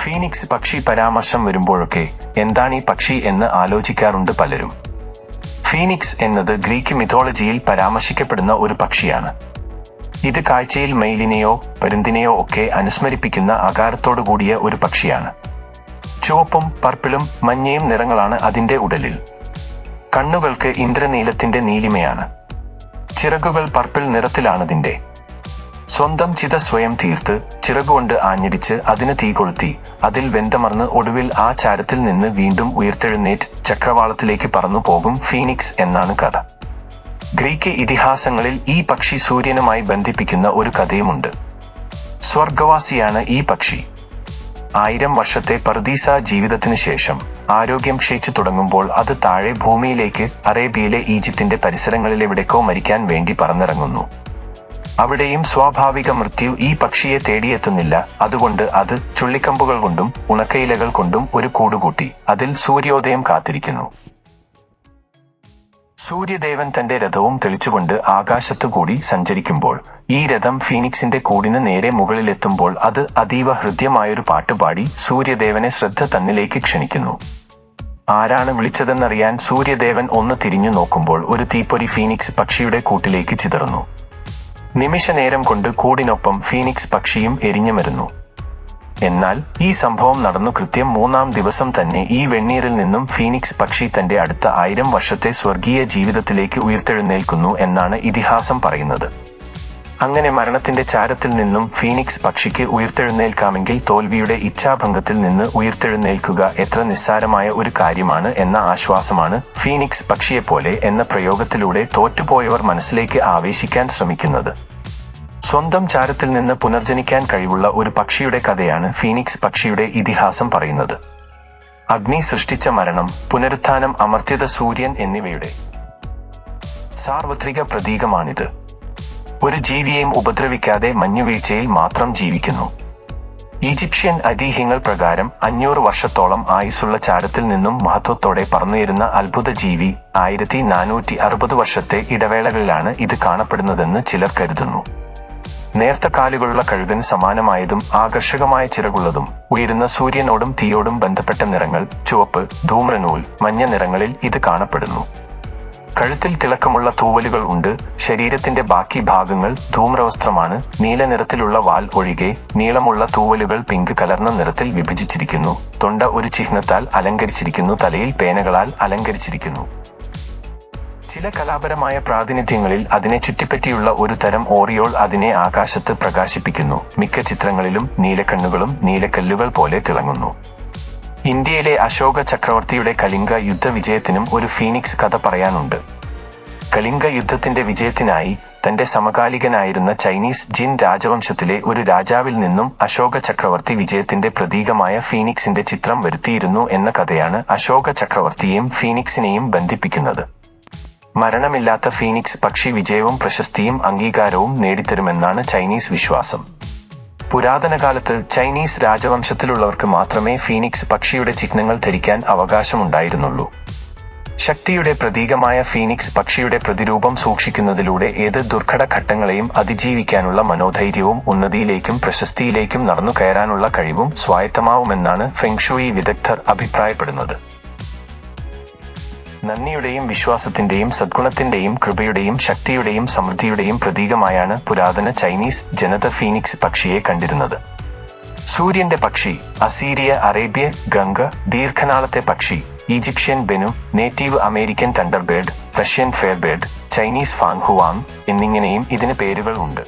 Phoenix പക്ഷി പരാമർശം വരുമ്പോഴൊക്കെ എന്താണീ പക്ഷി എന്ന് ആലോചിക്കാറുണ്ട് പലരും. ഫീനിക്സ് എന്നത് ഗ്രീക്ക് മിഥോളജിയിൽ പരാമർശിക്കപ്പെടുന്ന ഒരു പക്ഷിയാണ്. ഇത് കാഴ്ചയിൽ മയിലിനെയോ പരുന്തിനെയോ ഒക്കെ അനുസ്മരിപ്പിക്കുന്ന ആകാരത്തോടുകൂടിയ ഒരു പക്ഷിയാണ്. ചുവപ്പും പർപ്പിളും മഞ്ഞയും നിറങ്ങളാണ് അതിന്റെ ഉടലിൽ. കണ്ണുകൾക്ക് ഇന്ദ്രനീലത്തിന്റെ നീലിമയാണ്. ചിറകുകൾ പർപ്പിൾ നിറത്തിലാണതിന്റെ. സ്വന്തം ചിത സ്വയം തീർത്ത് ചിറകുകൊണ്ട് ആഞ്ഞടിച്ച് അതിന് തീ കൊളുത്തി അതിൽ വെന്തമർന്ന് ഒടുവിൽ ആ ചാരത്തിൽ നിന്ന് വീണ്ടും ഉയർത്തെഴുന്നേറ്റ് ചക്രവാളത്തിലേക്ക് പറന്നു പോകും ഫീനിക്സ് എന്നാണ് കഥ. ഗ്രീക്ക് ഇതിഹാസങ്ങളിൽ ഈ പക്ഷി സൂര്യനുമായി ബന്ധിപ്പിക്കുന്ന ഒരു കഥയുമുണ്ട്. സ്വർഗവാസിയാണ് ഈ പക്ഷി. 1000 വർഷത്തെ പറുദീസ ജീവിതത്തിനു ശേഷം ആരോഗ്യം ക്ഷയിച്ചു തുടങ്ങുമ്പോൾ അത് താഴെ ഭൂമിയിലേക്ക് അറേബ്യയിലെ ഈജിപ്തിന്റെ പരിസരങ്ങളിലെവിടേക്കോ മരിക്കാൻ വേണ്ടി പറന്നിറങ്ങുന്നു. അവിടെയും സ്വാഭാവിക മൃത്യു ഈ പക്ഷിയെ തേടിയെത്തുന്നില്ല. അതുകൊണ്ട് അത് ചുള്ളിക്കമ്പുകൾ കൊണ്ടും ഉണക്കയിലകൾ കൊണ്ടും ഒരു കൂടുകൂട്ടി അതിൽ സൂര്യോദയം കാത്തിരിക്കുന്നു. സൂര്യദേവൻ തന്റെ രഥവും തെളിച്ചുകൊണ്ട് ആകാശത്തുകൂടി സഞ്ചരിക്കുമ്പോൾ ഈ രഥം ഫീനിക്സിന്റെ കൂടിന് നേരെ മുകളിലെത്തുമ്പോൾ അത് അതീവ ഹൃദ്യമായൊരു പാട്ടുപാടി സൂര്യദേവനെ ശ്രദ്ധ തന്നിലേക്ക് ക്ഷണിക്കുന്നു. ആരാണ് വിളിച്ചതെന്നറിയാൻ സൂര്യദേവൻ ഒന്ന് തിരിഞ്ഞു നോക്കുമ്പോൾ ഒരു തീപ്പൊരി ഫീനിക്സ് പക്ഷിയുടെ കൂട്ടിലേക്ക് ചിതറുന്നു. നിമിഷനേരം കൊണ്ട് കൂടിനൊപ്പം ഫീനിക്സ് പക്ഷിയും എരിഞ്ഞുമരുന്നു. എന്നാൽ ഈ സംഭവം നടന്നു കൃത്യം 3-ാം ദിവസം തന്നെ ഈ വെണ്ണീറിൽ നിന്നും ഫീനിക്സ് പക്ഷി തന്റെ അടുത്ത 1000 വർഷത്തെ സ്വർഗീയ ജീവിതത്തിലേക്ക് ഉയർത്തെഴുന്നേൽക്കുന്നു എന്നാണ് ഇതിഹാസം പറയുന്നത്. അങ്ങനെ മരണത്തിന്റെ ചാരത്തിൽ നിന്നും ഫീനിക്സ് പക്ഷിക്ക് ഉയർത്തെഴുന്നേൽക്കാമെങ്കിൽ തോൽവിയുടെ ഇച്ഛാഭംഗത്തിൽ നിന്ന് ഉയർത്തെഴുന്നേൽക്കുക എത്ര നിസ്സാരമായ ഒരു കാര്യമാണ് എന്ന ആശ്വാസമാണ് ഫീനിക്സ് പക്ഷിയെപ്പോലെ എന്ന പ്രയോഗത്തിലൂടെ തോറ്റുപോയവർ മനസ്സിലേക്ക് ആവേശിക്കാൻ ശ്രമിക്കുന്നത്. സ്വന്തം ചാരത്തിൽ നിന്ന് പുനർജനിക്കാൻ കഴിവുള്ള ഒരു പക്ഷിയുടെ കഥയാണ് ഫീനിക്സ് പക്ഷിയുടെ ഇതിഹാസം പറയുന്നത്. അഗ്നി സൃഷ്ടിച്ച മരണം, പുനരുത്ഥാനം, അമർത്യത, സൂര്യൻ എന്നിവയുടെ സാർവത്രിക പ്രതീകമാണിത്. ഒരു ജീവിയെയും ഉപദ്രവിക്കാതെ മഞ്ഞുവീഴ്ചയിൽ മാത്രം ജീവിക്കുന്നു. ഈജിപ്ഷ്യൻ ഐതിഹ്യങ്ങൾ പ്രകാരം 500 വർഷത്തോളം ആയുസ്സുള്ള ചാരത്തിൽ നിന്നും മഹത്വത്തോടെ പറന്നുയരുന്ന അത്ഭുത ജീവി 1460 വർഷത്തെ ഇടവേളകളിലാണ് ഇത് കാണപ്പെടുന്നതെന്ന് ചിലർ കരുതുന്നു. നേർത്ത കാലുകളുള്ള കഴുകന് സമാനമായതും ആകർഷകമായ ചിറകുള്ളതും ഉയരുന്ന സൂര്യനോടും തീയോടും ബന്ധപ്പെട്ട നിറങ്ങൾ ചുവപ്പ്, ധൂമ്രനൂൽ, മഞ്ഞ നിറങ്ങളിൽ ഇത് കാണപ്പെടുന്നു. കഴുത്തിൽ തിളക്കമുള്ള തൂവലുകൾ ഉണ്ട്. ശരീരത്തിന്റെ ബാക്കി ഭാഗങ്ങൾ ധൂമ്രവസ്ത്രമാണ്. നീല നിറത്തിലുള്ള വാൽ ഒഴികെ നീളമുള്ള തൂവലുകൾ പിങ്ക് കലർന്ന നിറത്തിൽ വിഭജിച്ചിരിക്കുന്നു. തൊണ്ട ഒരു ചിഹ്നത്താൽ അലങ്കരിച്ചിരിക്കുന്നു. തലയിൽ പേനകളാൽ അലങ്കരിച്ചിരിക്കുന്നു. ചില കലാപരമായ പ്രാതിനിധ്യങ്ങളിൽ അതിനെ ചുറ്റിപ്പറ്റിയുള്ള ഒരു തരം ഓറിയോൾ അതിനെ ആകാശത്ത് പ്രകാശിപ്പിക്കുന്നു. മിക്ക ചിത്രങ്ങളിലും നീലക്കണ്ണുകളും നീലക്കല്ലുകൾ പോലെ തിളങ്ങുന്നു. ഇന്ത്യയിലെ അശോക ചക്രവർത്തിയുടെ കലിംഗ യുദ്ധവിജയത്തിനും ഒരു ഫീനിക്സ് കഥ പറയാനുണ്ട്. കലിംഗ യുദ്ധത്തിന്റെ വിജയത്തിനായി തന്റെ സമകാലികനായിരുന്ന ചൈനീസ് ജിൻ രാജവംശത്തിലെ ഒരു രാജാവിൽ നിന്നും അശോക ചക്രവർത്തി വിജയത്തിന്റെ പ്രതീകമായ ഫീനിക്സിന്റെ ചിത്രം വരുത്തിയിരുന്നു എന്ന കഥയാണ് അശോക ചക്രവർത്തിയെയും ഫീനിക്സിനെയും ബന്ധിപ്പിക്കുന്നത്. മരണമില്ലാത്ത ഫീനിക്സ് പക്ഷി വിജയവും പ്രശസ്തിയും അംഗീകാരവും നേടിത്തരുമെന്നാണ് ചൈനീസ് വിശ്വാസം. പുരാതനകാലത്ത് ചൈനീസ് രാജവംശത്തിലുള്ളവർക്ക് മാത്രമേ ഫീനിക്സ് പക്ഷിയുടെ ചിഹ്നങ്ങൾ ധരിക്കാൻ അവകാശമുണ്ടായിരുന്നുള്ളൂ. ശക്തിയുടെ പ്രതീകമായ ഫീനിക്സ് പക്ഷിയുടെ പ്രതിരൂപം സൂക്ഷിക്കുന്നതിലൂടെ ഏത് ദുർഘട ഘട്ടങ്ങളെയും അതിജീവിക്കാനുള്ള മനോധൈര്യവും ഉന്നതിയിലേക്കും പ്രശസ്തിയിലേക്കും നടന്നു കയറാനുള്ള കഴിവും സ്വായത്തമാവുമെന്നാണ് ഫെങ്ഷുയി വിദഗ്ധർ അഭിപ്രായപ്പെടുന്നത്. നന്ദിയുടെയും വിശ്വാസത്തിന്റെയും സദ്ഗുണത്തിന്റെയും കൃപയുടെയും ശക്തിയുടെയും സമൃദ്ധിയുടെയും പ്രതീകമായാണ് പുരാതന ചൈനീസ് ജനത ഫീനിക്സ് പക്ഷിയെ കണ്ടിരുന്നത്. സൂര്യന്റെ പക്ഷി, അസീരിയ, അറേബ്യ ഗംഗ, ദീർഘനാളത്തെ പക്ഷി, Egyptian Bennu, native American thunderbird, Russian firebird, Chinese Fenghuang എന്നിങ്ങനെയും ഇതിന് പേരുകൾ ഉണ്ട്.